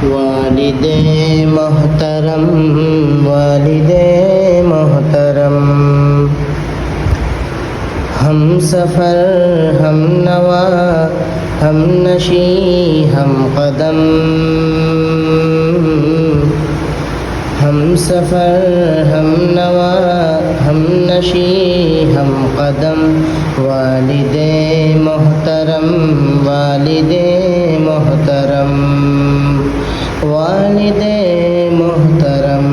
والد محترم والد محترم ہم سفر ہم نوا ہم نشی ہم قدم ہم سفر ہم نوا ہم نشی ہم قدم والد محترم والد محترم والد محترم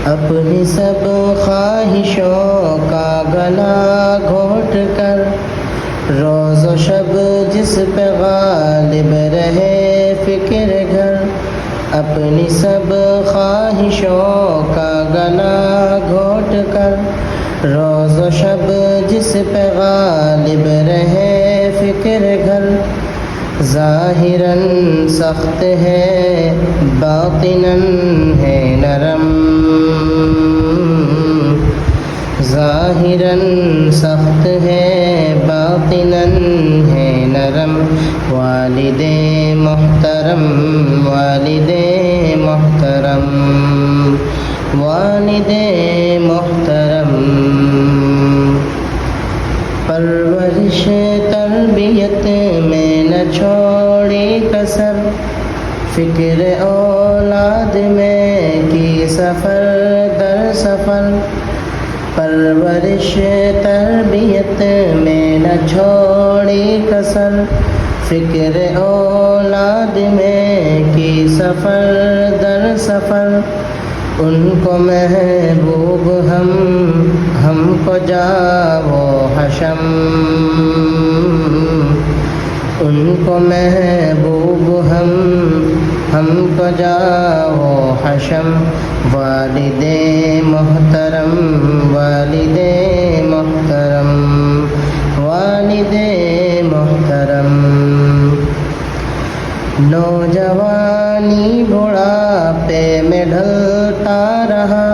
اپنی سب خواہشوں کا گلا گھونٹ کر روز و شب جس پہ غالب رہے فکر گھر اپنی سب خواہشوں کا گلا گھونٹ کر روز و شب جس پہ غالب رہے فکر گھر ظاہراً سخت ہے باطناً ہے نرم ظاہراً سخت ہے باطناً ہے نرم والد محترم والد محترم والد محترم پرورش تربیت میں نہ چھوڑی کسر فکر اولاد میں کی سفر در سفر پرورش تربیت میں نہ چھوڑی کسر فکر اولاد میں کی سفر در سفر ان کو محبوب ہم کو جاؤ حشم ان کو محبوب ہم کو جاؤ حشم والد محترم والد محترم والد محترم نوجوانی بڑھاپے میں ڈھلتا رہا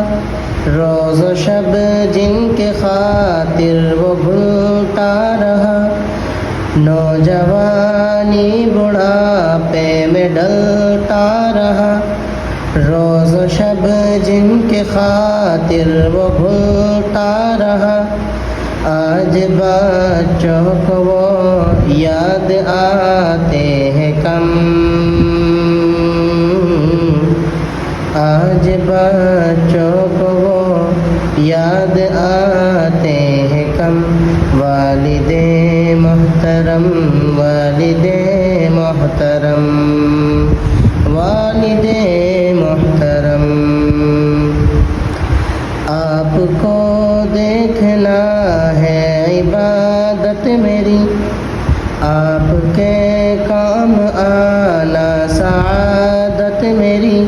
روز و شب جن کے خاطر وہ بھولتا رہا نوجوانی بڑھاپے میں ڈلتا رہا روز و شب جن کے خاطر وہ بھولتا رہا آج بچوں کو وہ یاد آتے ہیں کم آج بچوں کو وہ یاد آتے ہیں کم والد محترم والد محترم والد محترم آپ کو دیکھنا ہے عبادت میری آپ کے کام آنا سعادت میری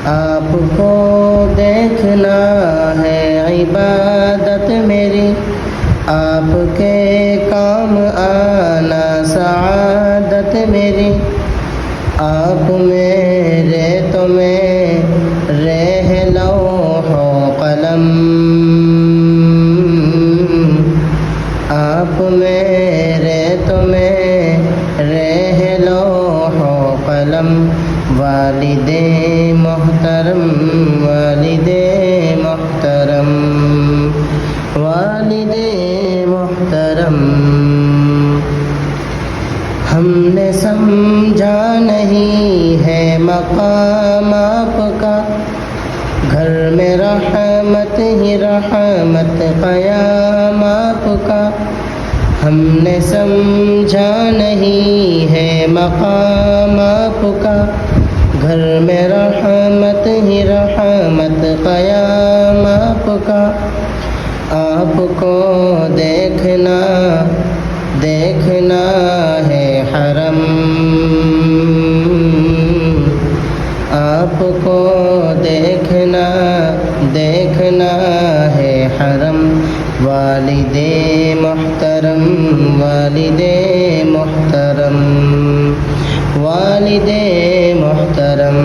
آپ کو دیکھنا ہے عبادت میری آپ کے کام آنا سعادت میری آپ میرے تو میرے لوح و قلم آپ میرے تو میرے لوح و قلم والد محترم والد محترم والد محترم ہم نے سمجھا نہیں ہے مقام آپ کا گھر میں رحمت ہی رحمت قیام آپ کا ہم نے سمجھا نہیں ہے مقام آپ کا گھر میں رحمت ہی رحمت قیام آپ کا آپ کو دیکھنا ہے حرم آپ کو دیکھنا ہے حرم والد محترم والد محترم والد محترم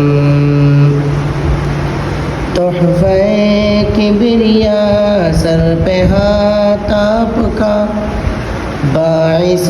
تحفہ کبریا سر پہ ہاتھ آپ کا باعث